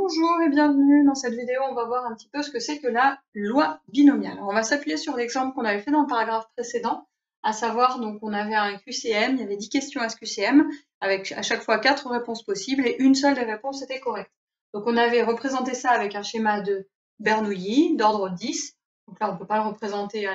Bonjour et bienvenue. Dans cette vidéo, on va voir un petit peu ce que c'est que la loi binomiale. Alors, on va s'appuyer sur l'exemple qu'on avait fait dans le paragraphe précédent, à savoir, donc, on avait un QCM, il y avait 10 questions à ce QCM, avec à chaque fois 4 réponses possibles et une seule des réponses était correcte. Donc, on avait représenté ça avec un schéma de Bernoulli, d'ordre 10. Donc là, on ne peut pas le représenter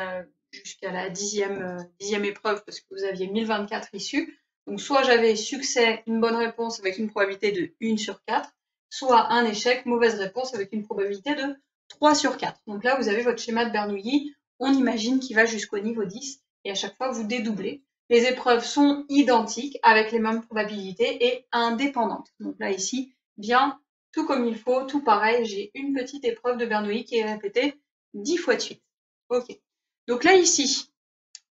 jusqu'à la dixième épreuve parce que vous aviez 1024 issues. Donc, soit j'avais succès, une bonne réponse avec une probabilité de 1 sur 4, soit un échec, mauvaise réponse avec une probabilité de 3 sur 4. Donc là, vous avez votre schéma de Bernoulli. On imagine qu'il va jusqu'au niveau 10 et à chaque fois, vous dédoublez. Les épreuves sont identiques avec les mêmes probabilités et indépendantes. Donc là, ici, bien, tout comme il faut, tout pareil, j'ai une petite épreuve de Bernoulli qui est répétée 10 fois de suite. Ok. Donc là, ici,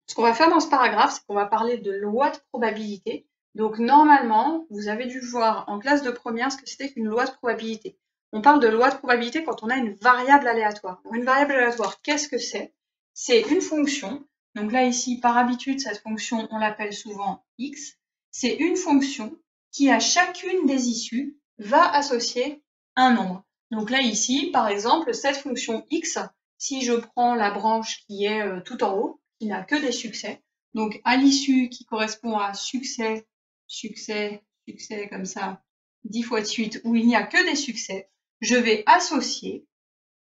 ce qu'on va faire dans ce paragraphe, c'est qu'on va parler de loi de probabilité. Donc normalement, vous avez dû voir en classe de première ce que c'était qu'une loi de probabilité. On parle de loi de probabilité quand on a une variable aléatoire. Alors, une variable aléatoire, qu'est-ce que c'est? C'est une fonction. Donc là, ici, par habitude, cette fonction, on l'appelle souvent x. C'est une fonction qui, à chacune des issues, va associer un nombre. Donc là, ici, par exemple, cette fonction x, si je prends la branche qui est tout en haut, qui n'a que des succès, donc à l'issue qui correspond à succès, succès, succès, comme ça, 10 fois de suite, où il n'y a que des succès, je vais associer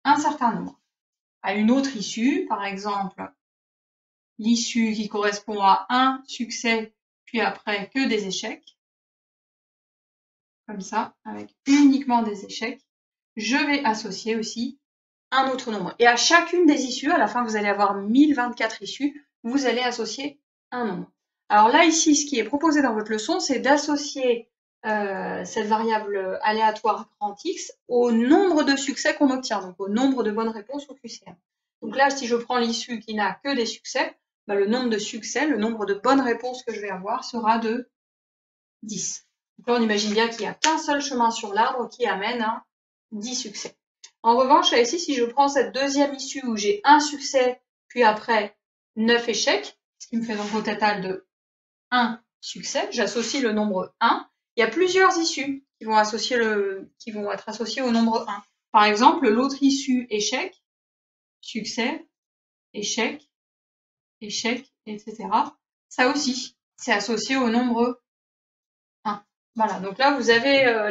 un certain nombre. À une autre issue, par exemple, l'issue qui correspond à un succès, puis après que des échecs, comme ça, avec uniquement des échecs, je vais associer aussi un autre nombre. Et à chacune des issues, à la fin, vous allez avoir 1024 issues, vous allez associer un nombre. Alors là, ici, ce qui est proposé dans votre leçon, c'est d'associer cette variable aléatoire grand X au nombre de succès qu'on obtient, donc au nombre de bonnes réponses au QCM. Donc là, si je prends l'issue qui n'a que des succès, le nombre de succès, le nombre de bonnes réponses que je vais avoir sera de 10. Donc là, on imagine bien qu'il n'y a qu'un seul chemin sur l'arbre qui amène à 10 succès. En revanche, là ici, si je prends cette deuxième issue où j'ai un succès, puis après 9 échecs, ce qui me fait donc au total de 1 succès, j'associe le nombre 1. Il y a plusieurs issues qui vont être associées au nombre 1. Par exemple, l'autre issue échec, succès, échec, échec, etc. Ça aussi, c'est associé au nombre 1. Voilà, donc là, vous avez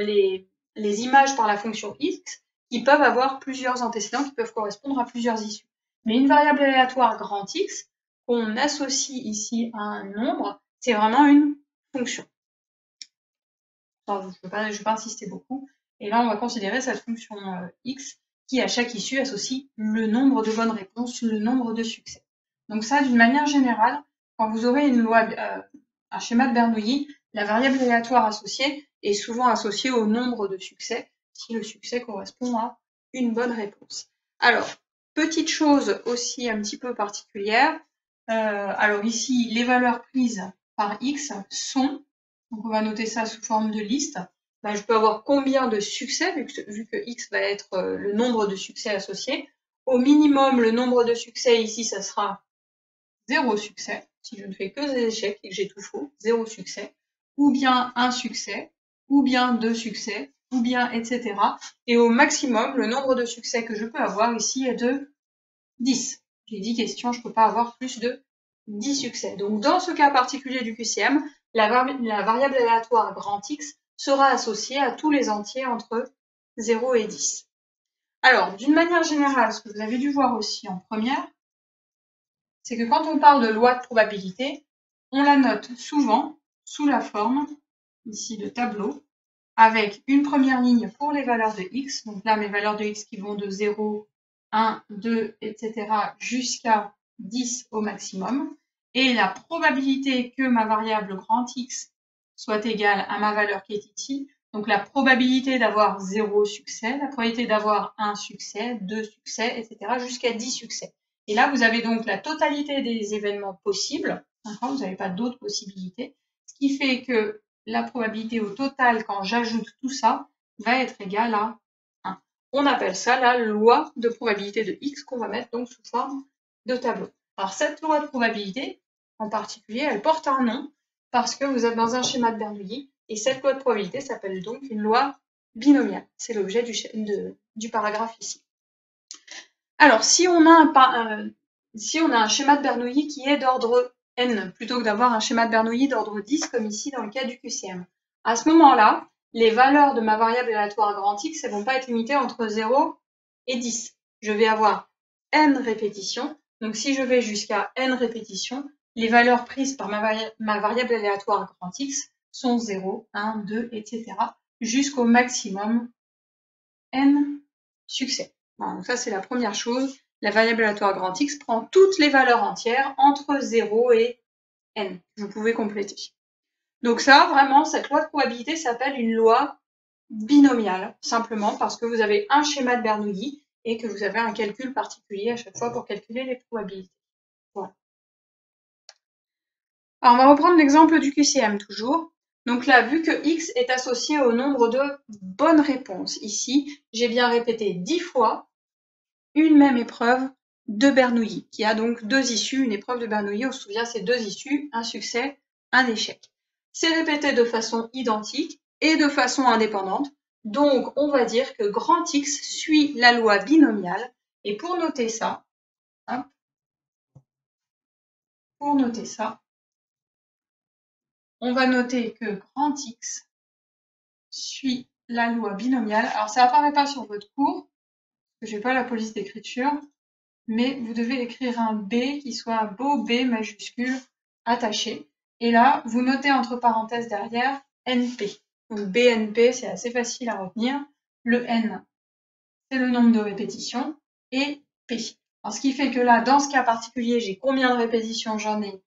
les images par la fonction x qui peuvent avoir plusieurs antécédents, qui peuvent correspondre à plusieurs issues. Mais une variable aléatoire grand X, qu'on associe ici à un nombre, c'est vraiment une fonction. Enfin, je ne vais pas insister beaucoup. Et là, on va considérer cette fonction x qui, à chaque issue, associe le nombre de bonnes réponses, le nombre de succès. Donc ça, d'une manière générale, quand vous aurez une loi, un schéma de Bernoulli, la variable aléatoire associée est souvent associée au nombre de succès, si le succès correspond à une bonne réponse. Alors, petite chose aussi un petit peu particulière. Alors ici, les valeurs prises par x sont, donc on va noter ça sous forme de liste. Je peux avoir combien de succès, vu que x va être le nombre de succès associés. Au minimum, le nombre de succès ici, ça sera 0 succès, si je ne fais que des échecs et que j'ai tout faux, 0 succès, ou bien 1 succès, ou bien 2 succès, ou bien etc. Et au maximum, le nombre de succès que je peux avoir ici est de 10. J'ai 10 questions, je ne peux pas avoir plus de 10 succès. Donc dans ce cas particulier du QCM, la variable aléatoire grand X sera associée à tous les entiers entre 0 et 10. Alors, d'une manière générale, ce que vous avez dû voir aussi en première, c'est que quand on parle de loi de probabilité, on la note souvent sous la forme, ici, de tableau, avec une première ligne pour les valeurs de x. Donc là, mes valeurs de x qui vont de 0, 1, 2, etc. jusqu'à 10 au maximum. Et la probabilité que ma variable grand X soit égale à ma valeur qui est ici. Donc la probabilité d'avoir 0 succès, la probabilité d'avoir 1 succès, 2 succès, etc. jusqu'à 10 succès. Et là, vous avez donc la totalité des événements possibles. Vous n'avez pas d'autres possibilités. Ce qui fait que la probabilité au total, quand j'ajoute tout ça, va être égale à 1. On appelle ça la loi de probabilité de x qu'on va mettre donc sous forme de tableau. Alors cette loi de probabilité, en particulier, elle porte un nom parce que vous êtes dans un schéma de Bernoulli et cette loi de probabilité s'appelle donc une loi binomial. C'est l'objet du paragraphe ici. Alors, si on a un schéma de Bernoulli qui est d'ordre n, plutôt que d'avoir un schéma de Bernoulli d'ordre 10, comme ici dans le cas du QCM, à ce moment-là, les valeurs de ma variable aléatoire grand X, elles ne vont pas être limitées entre 0 et 10. Je vais avoir n répétitions. Donc, si je vais jusqu'à n répétitions, les valeurs prises par ma variable aléatoire grand X sont 0, 1, 2, etc. jusqu'au maximum n succès. Voilà, donc ça, c'est la première chose. La variable aléatoire grand X prend toutes les valeurs entières entre 0 et n. Vous pouvez compléter. Donc ça, vraiment, cette loi de probabilité s'appelle une loi binomiale, simplement parce que vous avez un schéma de Bernoulli et que vous avez un calcul particulier à chaque fois pour calculer les probabilités. Voilà. Alors, on va reprendre l'exemple du QCM toujours. Donc là, vu que x est associé au nombre de bonnes réponses, ici, j'ai bien répété 10 fois une même épreuve de Bernoulli, qui a donc deux issues. Une épreuve de Bernoulli, on se souvient, c'est deux issues, un succès, un échec. C'est répété de façon identique et de façon indépendante. Donc, on va dire que grand X suit la loi binomiale. Et pour noter ça, on va noter que grand X suit la loi binomiale. Alors, ça apparaît pas sur votre cours, parce que je n'ai pas la police d'écriture, mais vous devez écrire un B qui soit un beau B majuscule attaché. Et là, vous notez entre parenthèses derrière NP. Donc BNP, c'est assez facile à retenir. Le N, c'est le nombre de répétitions, et P. Alors, ce qui fait que là, dans ce cas particulier, j'ai combien de répétitions? J'en ai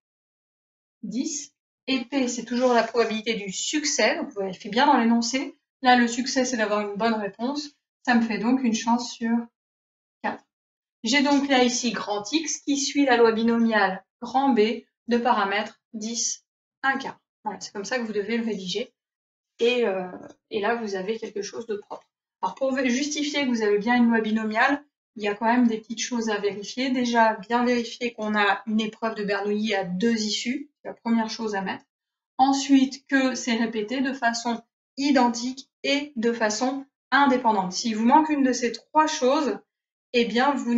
10. Et P, c'est toujours la probabilité du succès. Donc, vous vérifiez bien dans l'énoncé. Là, le succès, c'est d'avoir une bonne réponse. Ça me fait donc une chance sur 4. J'ai donc là ici grand X qui suit la loi binomiale grand B de paramètres 10, 1 quart. Voilà, c'est comme ça que vous devez le rédiger. Et là, vous avez quelque chose de propre. Alors, pour justifier que vous avez bien une loi binomiale, il y a quand même des petites choses à vérifier. Déjà, bien vérifier qu'on a une épreuve de Bernoulli à deux issues. C'est la première chose à mettre. Ensuite, que c'est répété de façon identique et de façon indépendante. S'il vous manque une de ces trois choses, eh bien, vous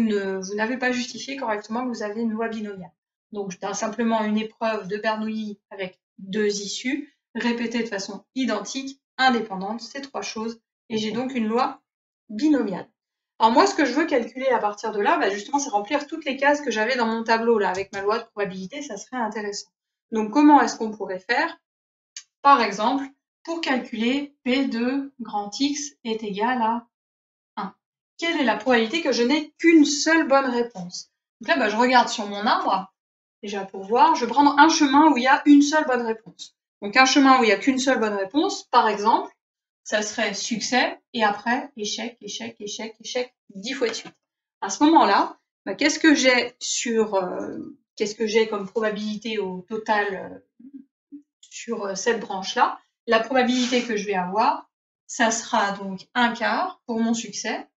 n'avez pas justifié correctement que vous avez une loi binomiale. Donc, simplement une épreuve de Bernoulli avec deux issues, répétée de façon identique, indépendante, ces trois choses, et j'ai donc une loi binomiale. Alors moi, ce que je veux calculer à partir de là, justement, c'est remplir toutes les cases que j'avais dans mon tableau, là, avec ma loi de probabilité, ça serait intéressant. Donc, comment est-ce qu'on pourrait faire? Par exemple, pour calculer P de grand X est égal à 1. Quelle est la probabilité que je n'ai qu'une seule bonne réponse? Donc là, je regarde sur mon arbre, déjà pour voir, je vais prendre un chemin où il y a une seule bonne réponse. Donc un chemin où il n'y a qu'une seule bonne réponse, par exemple, ça serait succès, et après, échec, échec, échec, échec, 10 fois de suite. À ce moment-là, qu'est-ce que j'ai comme probabilité au total sur cette branche-là? La probabilité que je vais avoir, ça sera donc 1 quart pour mon succès,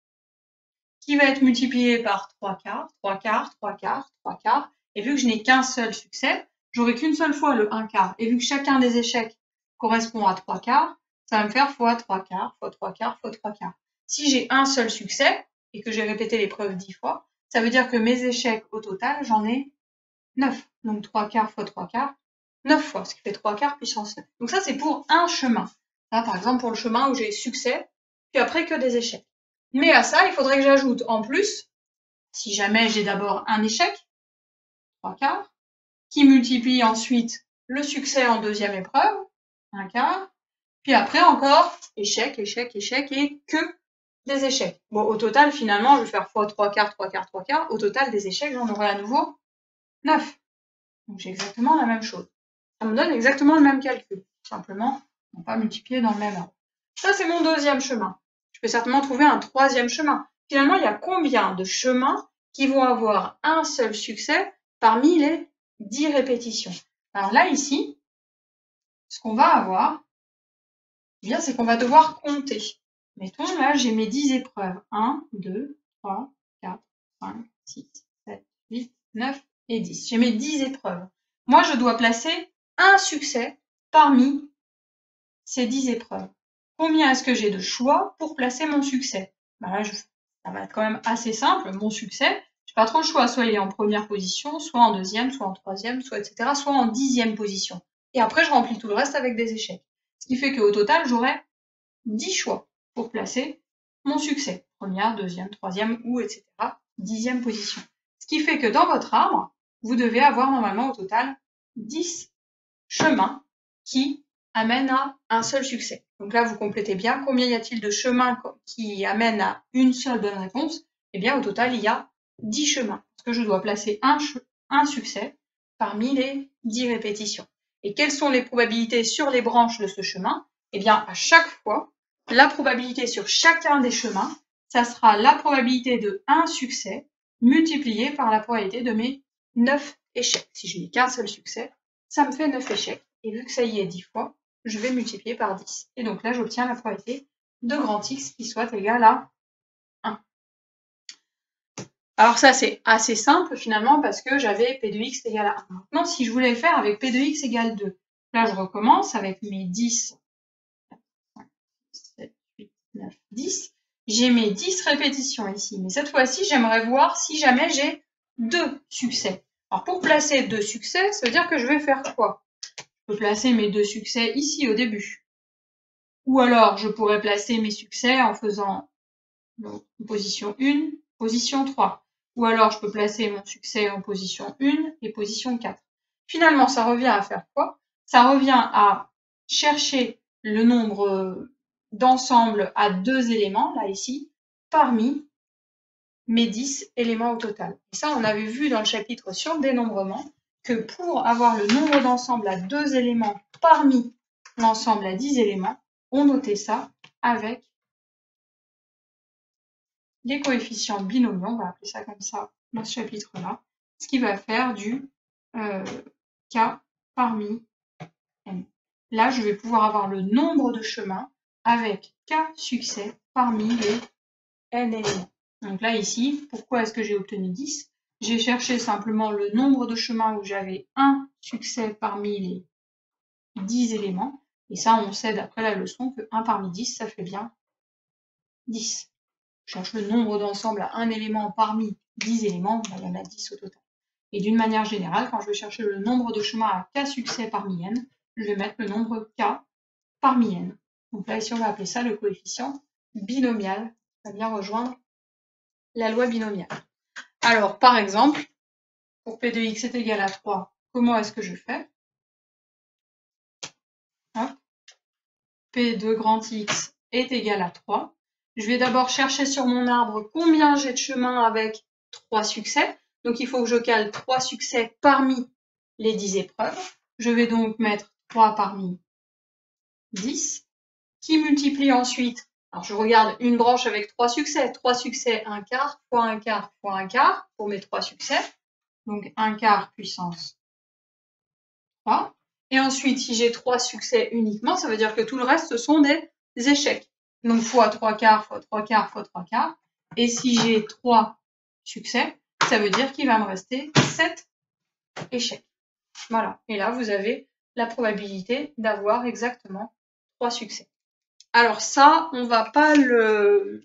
qui va être multiplié par 3 quarts, 3 quarts, 3 quarts, 3 quarts. Et vu que je n'ai qu'un seul succès, j'aurai qu'une seule fois le 1 quart. Et vu que chacun des échecs correspond à 3 quarts, ça va me faire fois 3 quarts, fois 3 quarts, fois 3 quarts. Si j'ai un seul succès, et que j'ai répété l'épreuve 10 fois, ça veut dire que mes échecs au total, j'en ai 9. Donc 3 quarts fois 3 quarts, 9 fois, ce qui fait 3 quarts puissance 9. Donc ça, c'est pour un chemin. Là, par exemple, pour le chemin où j'ai succès, puis après que des échecs. Mais à ça, il faudrait que j'ajoute en plus, si jamais j'ai d'abord un échec, 3 quarts, qui multiplie ensuite le succès en deuxième épreuve, 1 quart, puis après encore échec, échec, échec et que des échecs. Bon, au total, finalement, je vais faire fois 3 quarts, 3 quarts, 3 quarts. Au total, des échecs, j'en aurai à nouveau 9. Donc j'ai exactement la même chose. Ça me donne exactement le même calcul. Simplement, on ne va pas multiplier dans le même ordre. Ça, c'est mon deuxième chemin. Je peux certainement trouver un troisième chemin. Finalement, il y a combien de chemins qui vont avoir un seul succès parmi les 10 répétitions? Alors là, ici, ce qu'on va avoir, c'est qu'on va devoir compter. Mettons, là, j'ai mes 10 épreuves. 1, 2, 3, 4, 5, 6, 7, 8, 9 et 10. J'ai mes 10 épreuves. Moi, je dois placer un succès parmi ces 10 épreuves. combien est-ce que j'ai de choix pour placer mon succès? Ben là, ça va être quand même assez simple. Mon succès, j'ai pas trop le choix. Soit il est en première position, soit en deuxième, soit en troisième, soit etc., soit en 10e position. Et après, je remplis tout le reste avec des échecs. Ce qui fait qu'au total, j'aurai 10 choix pour placer mon succès. Première, deuxième, troisième ou etc. 10e position. Ce qui fait que dans votre arbre, vous devez avoir normalement au total 10 chemins qui amènent à un seul succès. Donc là, vous complétez bien. Combien y a-t-il de chemins qui amènent à une seule bonne réponse? Eh bien, au total, il y a 10 chemins. Parce que je dois placer un succès parmi les 10 répétitions. Et quelles sont les probabilités sur les branches de ce chemin? Eh bien, à chaque fois, la probabilité sur chacun des chemins, ça sera la probabilité de un succès multipliée par la probabilité de mes 9 échecs. Si je n'ai qu'un seul succès, ça me fait 9 échecs. Et vu que ça y est 10 fois, je vais multiplier par 10. Et donc là, j'obtiens la probabilité de grand X qui soit égale à 1. Alors ça, c'est assez simple finalement parce que j'avais P de X égale à 1. Maintenant, si je voulais le faire avec P de X égale 2, là, je recommence avec mes 10, 5, 7, 8, 9, 10. J'ai mes 10 répétitions ici. Mais cette fois-ci, j'aimerais voir si jamais j'ai 2 succès. Alors pour placer 2 succès, ça veut dire que je vais faire quoi? Je peux placer mes 2 succès ici au début. Ou alors, je pourrais placer mes succès en faisant donc, position 1, position 3. Ou alors, je peux placer mon succès en position 1 et position 4. Finalement, ça revient à faire quoi? Ça revient à chercher le nombre d'ensemble à 2 éléments, là ici, parmi mes 10 éléments au total. Et ça, on avait vu dans le chapitre sur le dénombrement que pour avoir le nombre d'ensemble à 2 éléments parmi l'ensemble à 10 éléments, on notait ça avec les coefficients binomiaux, on va appeler ça comme ça dans ce chapitre-là, ce qui va faire du K parmi N. Là, je vais pouvoir avoir le nombre de chemins avec K succès parmi les N éléments. Donc là, ici, pourquoi est-ce que j'ai obtenu 10? J'ai cherché simplement le nombre de chemins où j'avais un succès parmi les 10 éléments. Et ça, on sait d'après la leçon que 1 parmi 10, ça fait bien 10. Je cherche le nombre d'ensemble à un élément parmi 10 éléments, il y en a 10 au total. Et d'une manière générale, quand je vais chercher le nombre de chemins à K succès parmi N, je vais mettre le nombre K parmi N. Donc là, ici, on va appeler ça le coefficient binomial. Ça va bien rejoindre la loi binomiale. Alors, par exemple, pour P de X est égal à 3, comment est-ce que je fais? Hop. P de grand X est égal à 3. Je vais d'abord chercher sur mon arbre combien j'ai de chemins avec 3 succès. Donc, il faut que je cale 3 succès parmi les 10 épreuves. Je vais donc mettre 3 parmi 10, qui multiplie ensuite. Alors, je regarde une branche avec 3 succès. 3 succès, 1 quart, fois 1 quart, fois 1 quart, pour mes 3 succès. Donc, 1 quart puissance 3. Et ensuite, si j'ai 3 succès uniquement, ça veut dire que tout le reste, ce sont des échecs. Donc, fois 3 quarts, fois 3 quarts, fois 3 quarts. Et si j'ai 3 succès, ça veut dire qu'il va me rester 7 échecs. Voilà. Et là, vous avez la probabilité d'avoir exactement 3 succès. Alors ça, on va pas le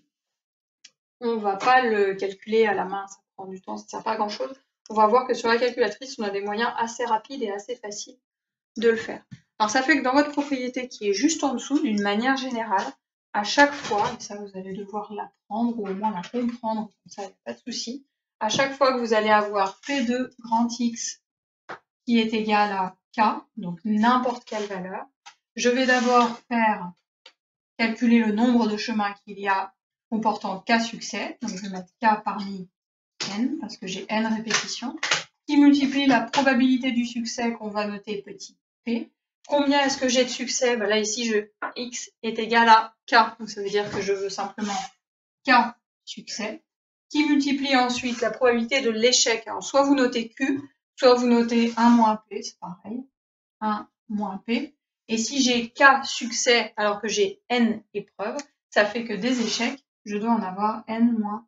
calculer à la main, ça prend du temps, ça ne sert pas à grand chose. On va voir que sur la calculatrice, on a des moyens assez rapides et assez faciles de le faire. Alors ça fait que dans votre propriété qui est juste en dessous, d'une manière générale, à chaque fois, et ça vous allez devoir l'apprendre ou au moins la comprendre, comme ça il n'y a pas de souci, à chaque fois que vous allez avoir P de grand X qui est égal à K, donc n'importe quelle valeur, je vais d'abord calculer le nombre de chemins qu'il y a comportant K succès, donc je vais mettre K parmi N, parce que j'ai N répétitions, qui multiplie la probabilité du succès qu'on va noter petit p. Combien est-ce que j'ai de succès? Ben là, ici, x est égal à k, donc ça veut dire que je veux simplement k succès, qui multiplie ensuite la probabilité de l'échec. Alors, soit vous notez q, soit vous notez 1 moins p, c'est pareil, 1 moins p. Et si j'ai k succès alors que j'ai n épreuves, ça fait que des échecs, je dois en avoir n moins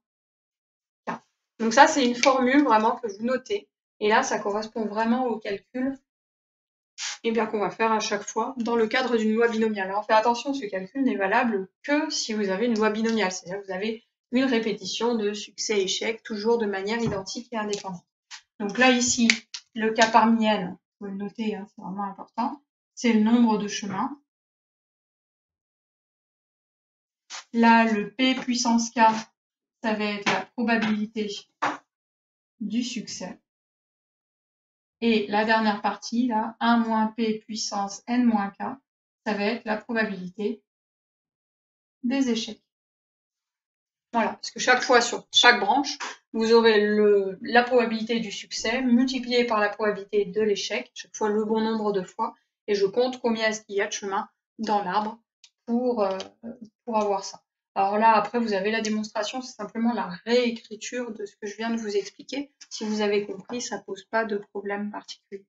k. Donc ça, c'est une formule vraiment que vous notez. Et là, ça correspond vraiment au calcul et bien qu'on va faire à chaque fois dans le cadre d'une loi binomiale. Alors, faites attention, ce calcul n'est valable que si vous avez une loi binomiale, c'est-à-dire que vous avez une répétition de succès-échec, toujours de manière identique et indépendante. Donc là, ici, le cas parmi n, vous pouvez le noter, hein, c'est vraiment important, c'est le nombre de chemins. Là, le P puissance K, ça va être la probabilité du succès. Et la dernière partie, là, 1 moins P puissance N moins K, ça va être la probabilité des échecs. Voilà, parce que chaque fois, sur chaque branche, vous aurez la probabilité du succès multipliée par la probabilité de l'échec, chaque fois le bon nombre de fois, et je compte combien est-ce qu'il y a de chemins dans l'arbre pour avoir ça. Alors là, après, vous avez la démonstration, c'est simplement la réécriture de ce que je viens de vous expliquer. Si vous avez compris, ça ne pose pas de problème particulier.